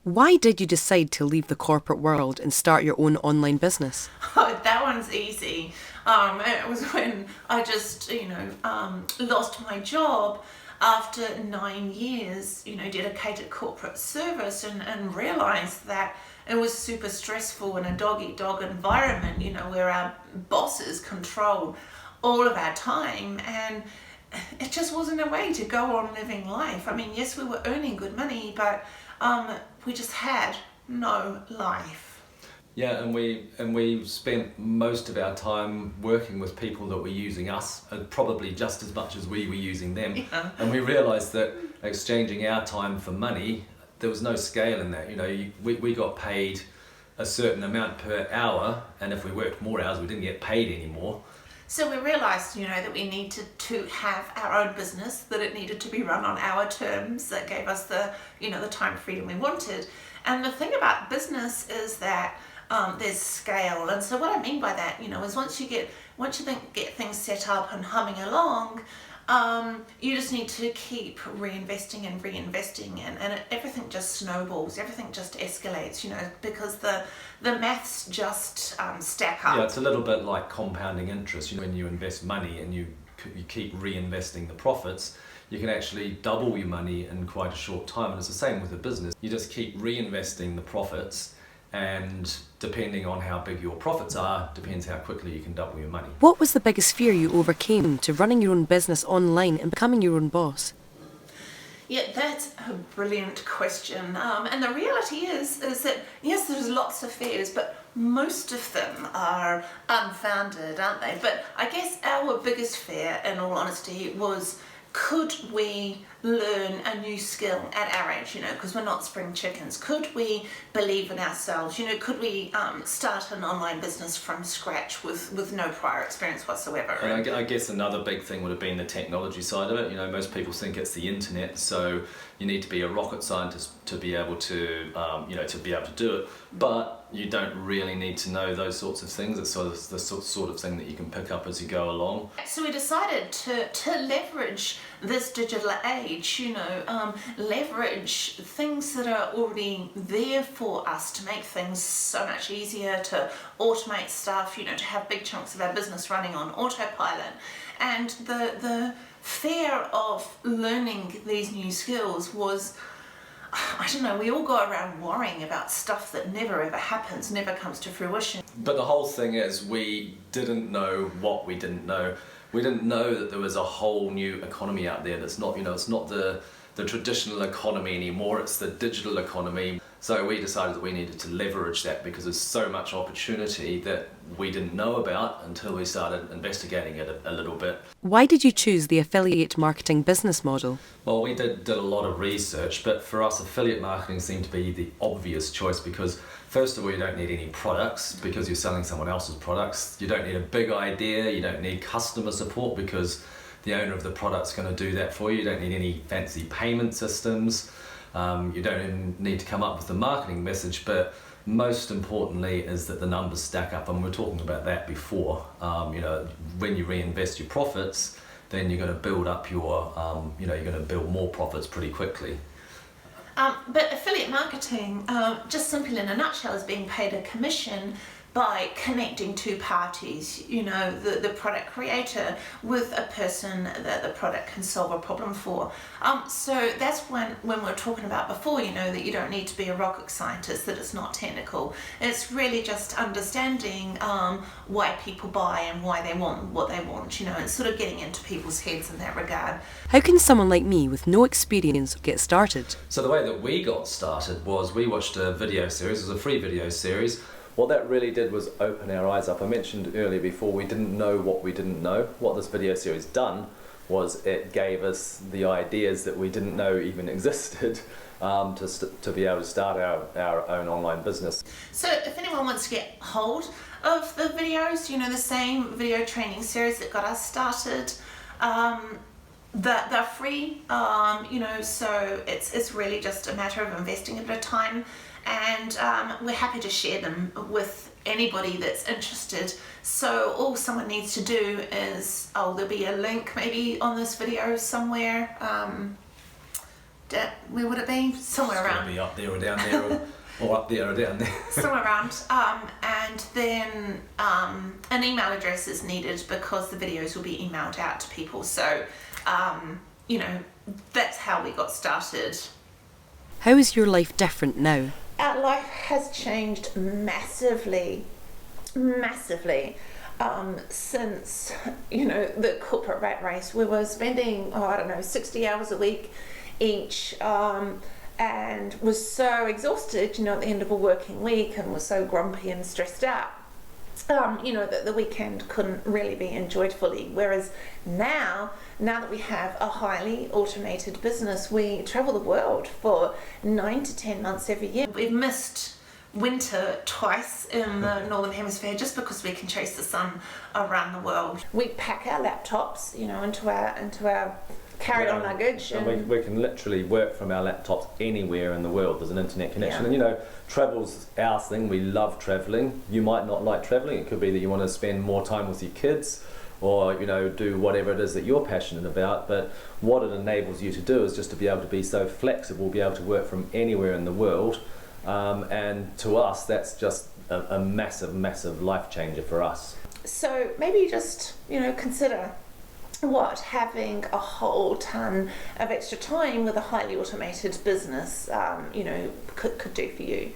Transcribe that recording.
Why did you decide to leave the corporate world and start your own online business? Oh, that one's easy. It was when I just, lost my job after 9 years, dedicated corporate service and realised that it was super stressful in a dog-eat-dog environment, where our bosses control all of our time, and it just wasn't a way to go on living life. I mean, yes, we were earning good money, but we just had no life. Yeah, and we spent most of our time working with people that were using us, probably just as much as we were using them. Yeah. And we realised that exchanging our time for money, there was no scale in that. We got paid a certain amount per hour, and if we worked more hours, we didn't get paid anymore. So we realised, that we needed to have our own business, that it needed to be run on our terms, that gave us the time freedom we wanted. And the thing about business is that there's scale. And so what I mean by that, is once you get things set up and humming along, you just need to keep reinvesting and everything just snowballs, everything just escalates, because the maths just stack up. Yeah, it's a little bit like compounding interest. When you invest money and you keep reinvesting the profits, you can actually double your money in quite a short time. And it's the same with a business. You just keep reinvesting the profits, and depending on how big your profits are, depends how quickly you can double your money. What was the biggest fear you overcame to running your own business online and becoming your own boss? Yeah, that's a brilliant question. And the reality is that, yes, there's lots of fears, but most of them are unfounded, aren't they? But I guess our biggest fear, in all honesty, was, could we learn a new skill at our age, because we're not spring chickens? Could we believe in ourselves? Could we start an online business from scratch with no prior experience whatsoever? And I guess another big thing would have been the technology side of it. Most people think it's the internet, so you need to be a rocket scientist to be able to, to do it. But you don't really need to know those sorts of things. It's sort of the sort of thing that you can pick up as you go along. So we decided to leverage this digital age, leverage things that are already there for us to make things so much easier, to automate stuff, to have big chunks of our business running on autopilot. And the fear of learning these new skills was, I don't know, we all go around worrying about stuff that never ever happens, never comes to fruition. But the whole thing is, we didn't know what we didn't know. We didn't know that there was a whole new economy out there that's not, it's not the traditional economy anymore, it's the digital economy. So we decided that we needed to leverage that because there's so much opportunity that we didn't know about until we started investigating it a little bit. Why did you choose the affiliate marketing business model? Well, we did a lot of research, but for us, affiliate marketing seemed to be the obvious choice because, first of all, you don't need any products because you're selling someone else's products. You don't need a big idea, you don't need customer support because the owner of the product's going to do that for you. You don't need any fancy payment systems. You don't even need to come up with the marketing message, but most importantly is that the numbers stack up, and we were talking about that before. When you reinvest your profits, then you're going to build up your, you're going to build more profits pretty quickly. But affiliate marketing, just simply in a nutshell, is being paid a commission by connecting two parties, the product creator with a person that the product can solve a problem for. So that's when we're talking about before, that you don't need to be a rocket scientist, that it's not technical. It's really just understanding why people buy and why they want what they want, and sort of getting into people's heads in that regard. How can someone like me with no experience get started? So the way that we got started was we watched a video series. It was a free video series. What that really did was open our eyes up. I mentioned earlier before, we didn't know what we didn't know. What this video series done was it gave us the ideas that we didn't know even existed to be able to start our own online business. So if anyone wants to get hold of the videos, the same video training series that got us started, they're free, so it's really just a matter of investing a bit of time, and we're happy to share them with anybody that's interested. So all someone needs to do is, there'll be a link maybe on this video somewhere, where would it be? Somewhere It's around. gonna be up there or down there, or up there or down there. Somewhere around. And then an email address is needed because the videos will be emailed out to people. So, you know, that's how we got started. How is your life different now? Our life has changed massively, since, you know, the corporate rat race. We were spending, 60 hours a week each, and was so exhausted, you know, at the end of a working week, and was so grumpy and stressed out, you know, that the weekend couldn't really be enjoyed fully. Whereas now that we have a highly automated business, we travel the world for 9 to 10 months every year. We've missed winter twice in the Northern Hemisphere just because we can chase the sun around the world. We pack our laptops, you know, into our carry-on luggage. And we can literally work from our laptops anywhere in the world. There's an internet connection. Yeah. And you know, travel's our thing. We love traveling. You might not like traveling. It could be that you want to spend more time with your kids, or, you know, do whatever it is that you're passionate about. But what it enables you to do is just to be able to be so flexible, be able to work from anywhere in the world. And to us, that's just a massive life changer for us. So maybe just, you know, consider what having a whole ton of extra time with a highly automated business, you know, could do for you.